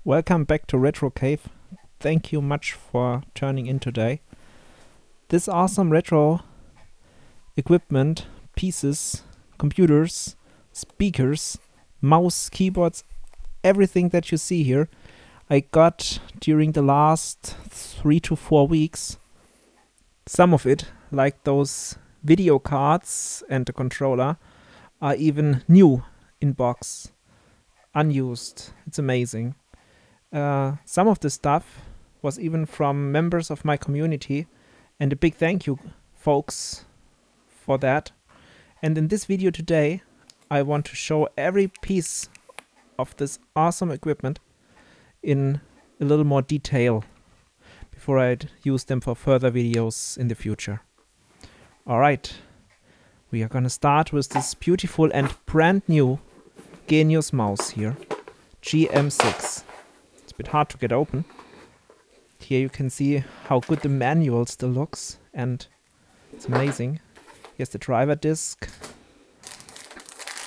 Welcome back to Retro Cave. Thank you much for turning in today. This awesome retro equipment, pieces, computers, speakers, mouse, keyboards, everything that you see here, I got during the last 3 to 4 weeks. Some of it, like those video cards and the controller, are even new in box, unused. It's amazing. Some of the stuff was even from members of my community, and a big thank you, folks, for that. And in this video today, I want to show every piece of this awesome equipment in a little more detail before I'd use them for further videos in the future. Alright, we are gonna start with this beautiful and brand new Genius mouse here, GM6. It's a bit hard to get open. Here you can see how good the manual still looks, and it's amazing. Here's the driver disc.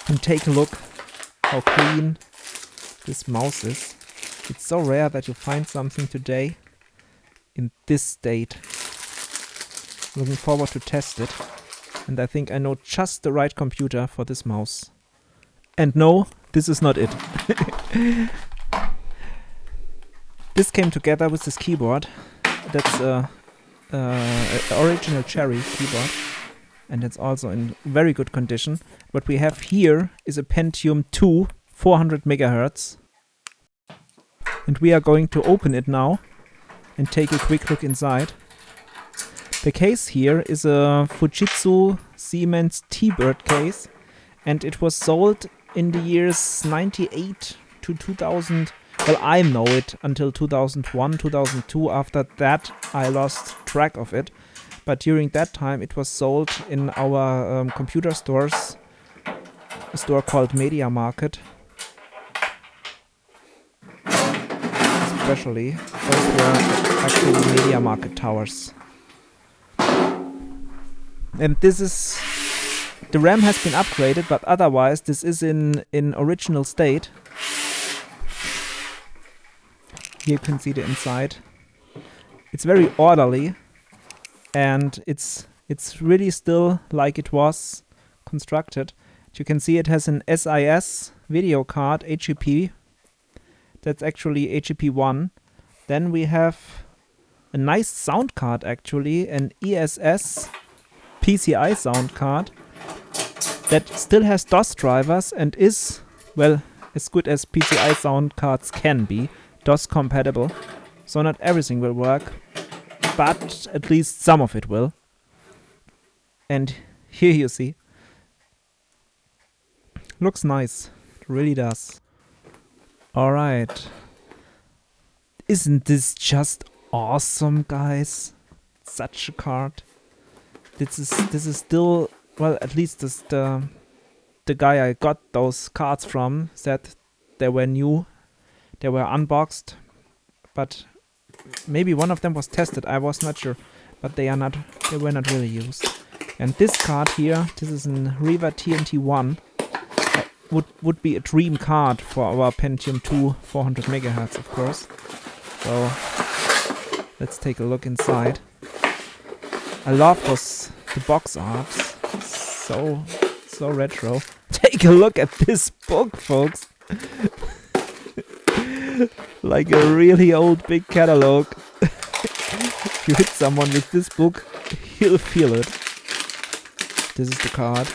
And take a look how clean this mouse is. It's so rare that you find something today in this state. Looking forward to test it. And I think I know just the right computer for this mouse. And no, this is not it. This came together with this keyboard. That's a original cherry keyboard, and it's also in very good condition. What we have here is a Pentium 2 400 MHz, and we are going to open it now and take a quick look inside. The case here is a Fujitsu Siemens T-Bird case, and it was sold in the years 98 to 2000. Well, I know it until 2001, 2002. After that, I lost track of it. But during that time, it was sold in our computer stores, a store called Media Market. Especially, those were actually Media Market towers. And this is... the RAM has been upgraded, but otherwise, this is in original state. Here you can see the inside. It's very orderly, and it's really still like it was constructed. You can see it has an SIS video card, HEP. That's actually HEP1. Then we have a nice sound card, actually, an ESS PCI sound card that still has DOS drivers and is, well, as good as PCI sound cards can be. DOS compatible, so not everything will work, but at least some of it will. And here you see, looks nice, it really does. Alright, isn't this just awesome, guys? Such a card. This is still, well, at least this, the guy I got those cards from said they were new. They were unboxed, but maybe one of them was tested, I was not sure, but they were not really used. And this card here, this is an Riva TNT1, would be a dream card for our Pentium 2 400 MHz, of course. So let's take a look inside. I love the box arts, so retro. Take a look at this book, folks. Like a really old big catalog. If you hit someone with this book, he'll feel it. This is the card.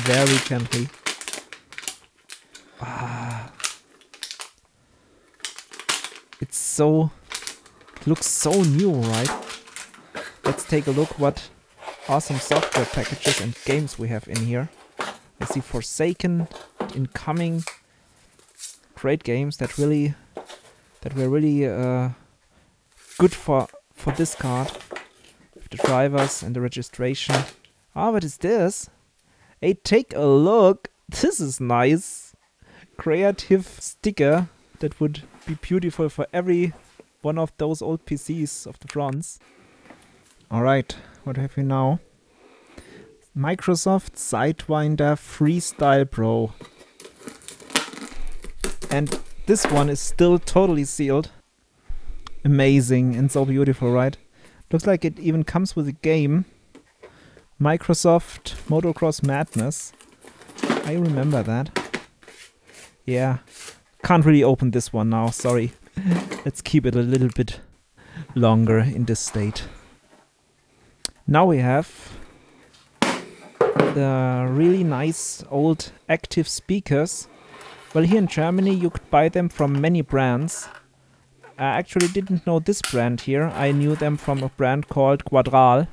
Very gently. It looks so new, right? Let's take a look what awesome software packages and games we have in here. I see Forsaken, Incoming. Great games that were really good for this card. With the drivers and the registration. Ah, what is this? Hey, take a look. This is nice. Creative sticker that would be beautiful for every one of those old PCs of the bronze. Alright, what have we now? Microsoft Sidewinder Freestyle Pro. And this one is still totally sealed. Amazing and so beautiful, right? Looks like it even comes with a game. Microsoft Motocross Madness. I remember that. Yeah. Can't really open this one now, sorry. Let's keep it a little bit longer in this state. Now we have the really nice old active speakers. Well, here in Germany you could buy them from many brands. I actually didn't know this brand here. I knew them from a brand called Quadral.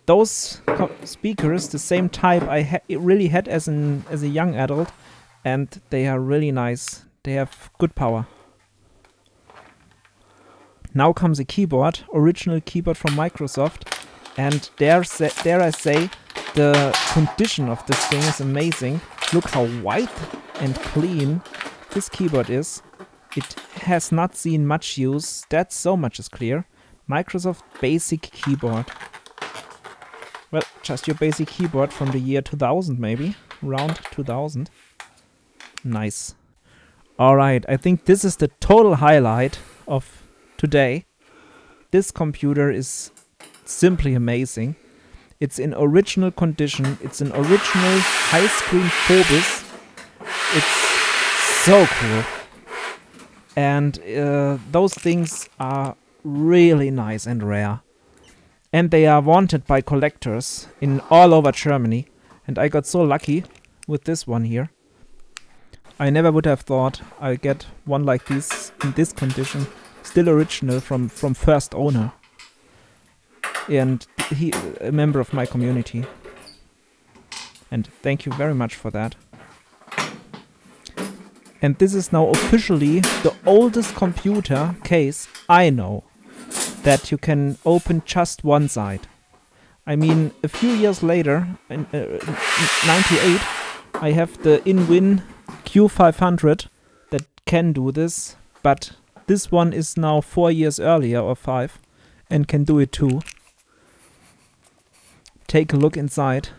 Those speakers, the same type I really had as a young adult, and they are really nice. They have good power. Now comes a keyboard, original keyboard from Microsoft, and dare I say, the condition of this thing is amazing. Look how white and clean this keyboard is. It has not seen much use, that so much is clear. Microsoft Basic Keyboard. Well, just your basic keyboard from the year 2000 maybe, around 2000. Nice. Alright, I think this is the total highlight of today. This computer is simply amazing. It's in original condition. It's an original Highscreen Vobis. It's so cool. And those things are really nice and rare. And they are wanted by collectors in all over Germany. And I got so lucky with this one here. I never would have thought I'd get one like this in this condition. Still original from first owner. And he a member of my community. And thank you very much for that. And this is now officially the oldest computer case I know that you can open just one side. I mean, a few years later, in 98, I have the InWin Q500 that can do this, but this one is now 4 years earlier, or 5, and can do it too. Take a look inside.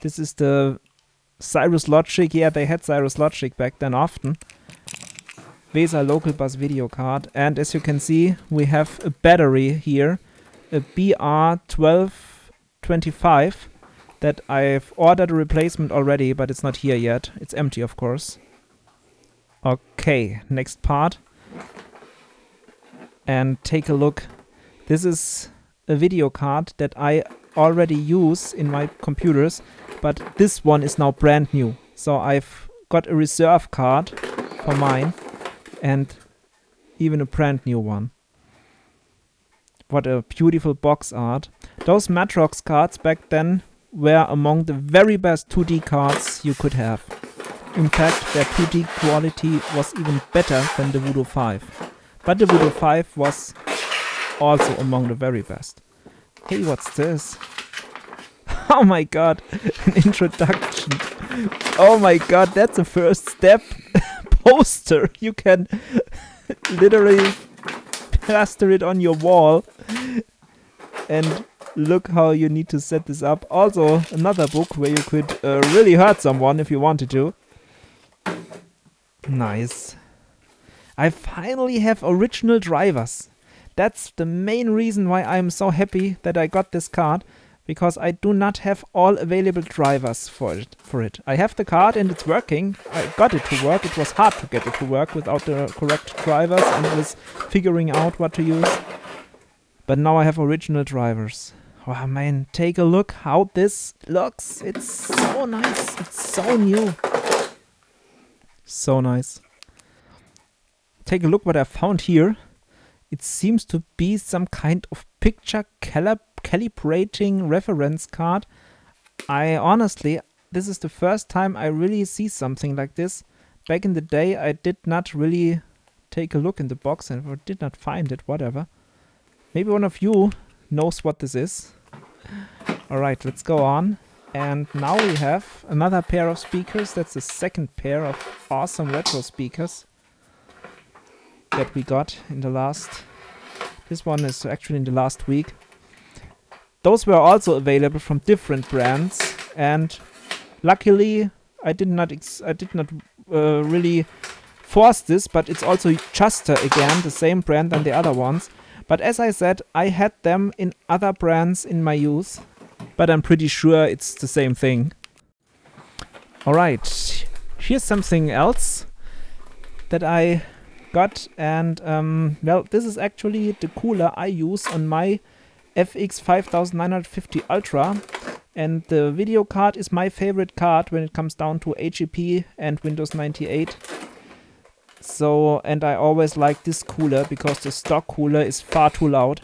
This is the Cirrus Logic. Yeah, they had Cirrus Logic back then often. VESA local bus video card. And as you can see, we have a battery here. A BR1225 that I've ordered a replacement already, but it's not here yet. It's empty, of course. Okay, next part. And take a look. This is a video card that I already use in my computers, but this one is now brand new. So I've got a reserve card for mine and even a brand new one. What a beautiful box art. Those Matrox cards back then were among the very best 2D cards you could have. In fact, their 2D quality was even better than the Voodoo 5. But the Voodoo 5 was also among the very best. Hey, what's this? Oh my god, an introduction. Oh my god, that's a first step poster. You can literally plaster it on your wall. And look how you need to set this up. Also, another book where you could really hurt someone if you wanted to. Nice. I finally have original drivers. That's the main reason why I'm so happy that I got this card, because I do not have all available drivers for it. I have the card and it's working. I got it to work. It was hard to get it to work without the correct drivers and was figuring out what to use. But now I have original drivers. Oh man, take a look how this looks. It's so nice. It's so new. So nice. Take a look what I found here. It seems to be some kind of picture calibrating reference card. I honestly, this is the first time I really see something like this. Back in the day, I did not really take a look in the box and did not find it, whatever. Maybe one of you knows what this is. Alright, let's go on. And now we have another pair of speakers. That's the second pair of awesome retro speakers that we got in the last... This one is actually in the last week. Those were also available from different brands. And luckily, I did not really force this, but it's also Juster again, the same brand than the other ones. But as I said, I had them in other brands in my youth, but I'm pretty sure it's the same thing. Alright, here's something else that I got, and well, this is actually the cooler I use on my FX 5950 Ultra, and the video card is my favorite card when it comes down to HEP and Windows 98. So, and I always like this cooler because the stock cooler is far too loud,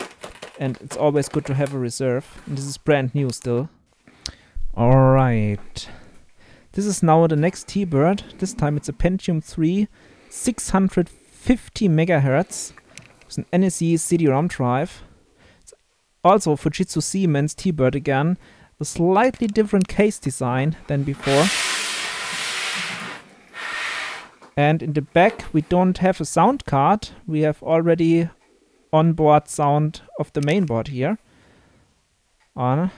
and it's always good to have a reserve. And this is brand new still. Alright, this is now the next T-Bird. This time it's a Pentium 3 650 MHz with an NSE CD-ROM drive. It's also Fujitsu Siemens T-Bird again, a slightly different case design than before. And in the back we don't have a sound card, we have already onboard sound of the mainboard here.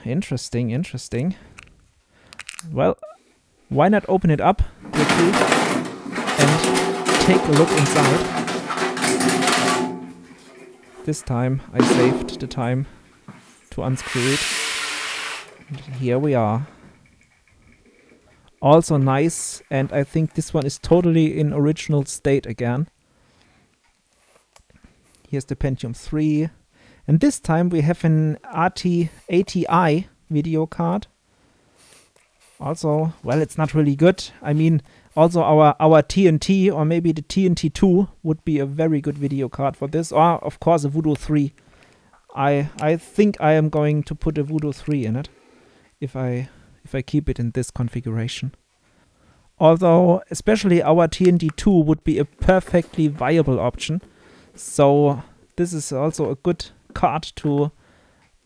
Interesting, interesting. Well, why not open it up quickly and take a look inside. This time I saved the time to unscrew it. And here we are. Also nice, and I think this one is totally in original state again. Here's the Pentium 3. And this time we have an RT80i video card. Also, well, it's not really good. I mean, also our TNT, or maybe the TNT 2 would be a very good video card for this. Or, of course, a Voodoo 3. I think I am going to put a Voodoo 3 in it, if I keep it in this configuration. Although, especially our TNT 2 would be a perfectly viable option. So, this is also a good card to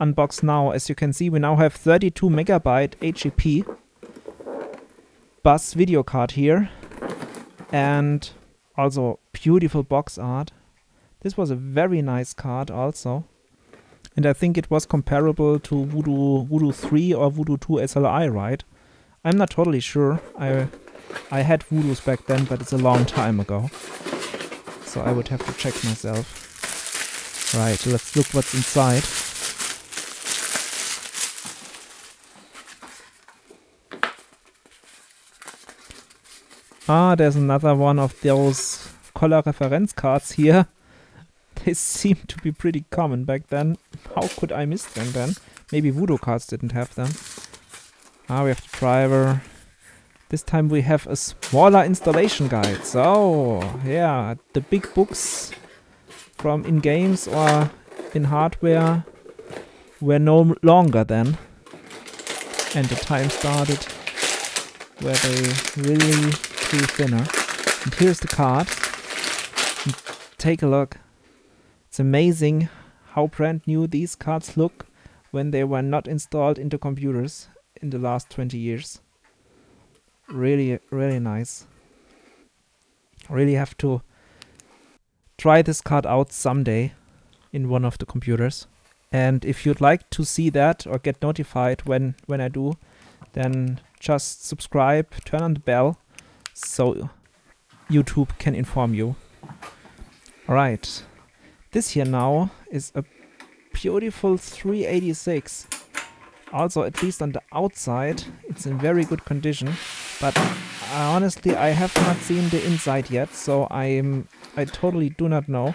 unbox now. As you can see, we now have 32 megabyte HEP bus video card here, and also beautiful box art. This was a very nice card also, and I think it was comparable to Voodoo 3 or Voodoo 2 SLI, right? I'm not totally sure. I had Voodoos back then, but it's a long time ago, so I would have to check myself. Right, let's look what's inside. There's another one of those color reference cards here. They seem to be pretty common back then. How could I miss them then? Maybe Voodoo cards didn't have them. We have the driver. This time we have a smaller installation guide. So, yeah, the big books from in games or in hardware were no longer then. And the time started where they really grew thinner. And here's the card. And take a look. It's amazing how brand new these cards look when they were not installed into computers in the last 20 years. Really, really nice. Really have to try this card out someday in one of the computers. And if you'd like to see that or get notified when I do, then just subscribe, turn on the bell, so YouTube can inform you. Alright, this here now is a beautiful 386. Also, at least on the outside, it's in very good condition, but honestly I have not seen the inside yet, so I totally do not know.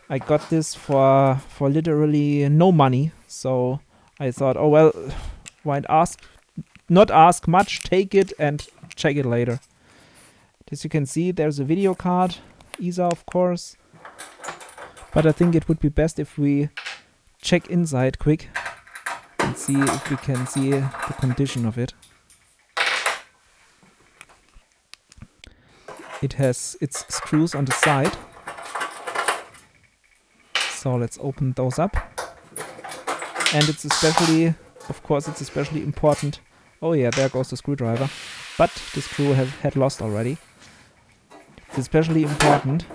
I got this for literally no money, so I thought, oh well, why not ask much, take it and check it later. As you can see, there's a video card, ESA of course, but I think it would be best if we check inside quick and see if we can see the condition of it. It has its screws on the side, so let's open those up. And it's especially, of course, it's especially important. Oh yeah, there goes the screwdriver, but the screw had lost already. It's especially important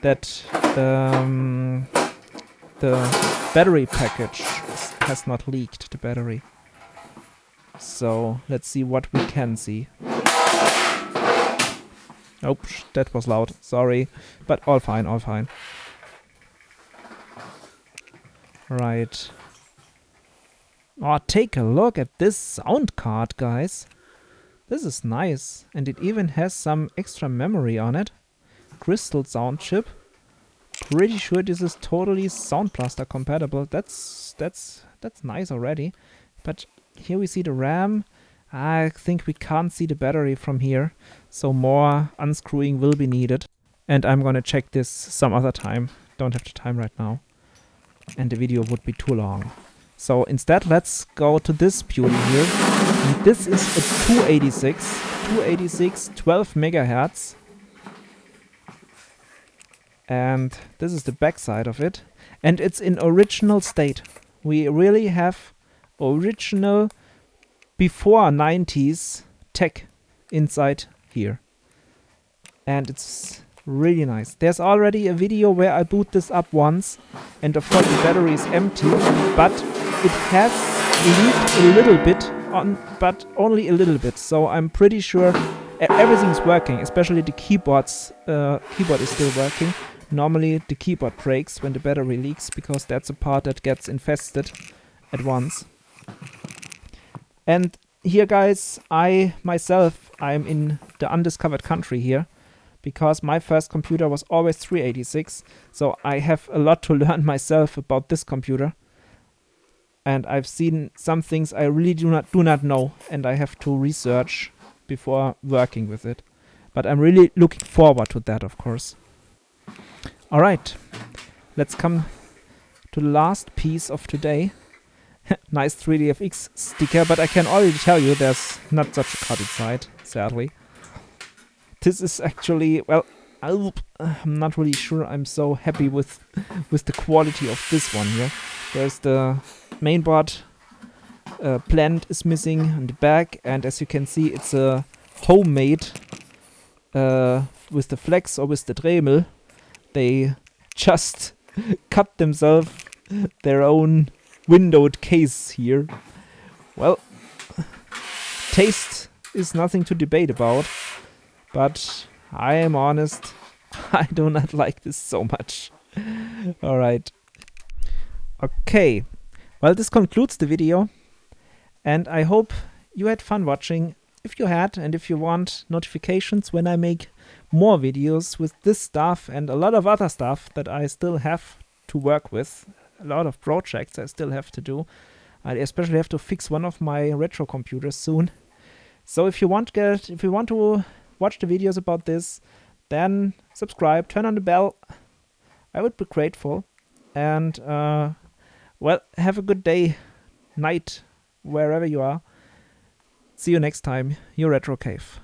that the battery package has not leaked, the battery. So let's see what we can see. Oh, that was loud. Sorry, but all fine, all fine. Right. Oh, take a look at this sound card, guys. This is nice, and it even has some extra memory on it. Crystal sound chip. Pretty sure this is totally Sound Blaster compatible. That's nice already. But here we see the RAM. I think we can't see the battery from here, so more unscrewing will be needed. And I'm gonna check this some other time. Don't have the time right now. And the video would be too long. So instead, let's go to this beauty here. And this is a 286, 12 megahertz. And this is the back side of it. And it's in original state. We really have original before 90s tech inside here. And it's really nice. There's already a video where I boot this up once. And of course the battery is empty. But it has leaked a little bit, but only a little bit. So I'm pretty sure everything's working. Especially the keyboard is still working. Normally the keyboard breaks when the battery leaks, because that's a part that gets infested at once. And here, guys, I'm in the undiscovered country here, because my first computer was always 386, so I have a lot to learn myself about this computer. And I've seen some things I really do not know, and I have to research before working with it. But I'm really looking forward to that, of course. Alright, let's come to the last piece of today. Nice 3DFX sticker, but I can already tell you there's not such a card inside, sadly. This is actually, well, I'm not really sure I'm so happy with the quality of this one here. There's the mainboard plant is missing on the back, and as you can see, it's a homemade with the flex or with the Dremel. They just cut themselves their own windowed case here. Well, taste is nothing to debate about, but I am honest, I do not like this so much. Alright. Okay, well, this concludes the video, and I hope you had fun watching. If you had, and if you want notifications when I make more videos with this stuff and a lot of other stuff that I still have to work with, a lot of projects I still have to do. I especially have to fix one of my retro computers soon. So if you want to watch the videos about this, then subscribe, turn on the bell. I would be grateful. And well, have a good day, night, wherever you are. See you next time, your Retro Cave.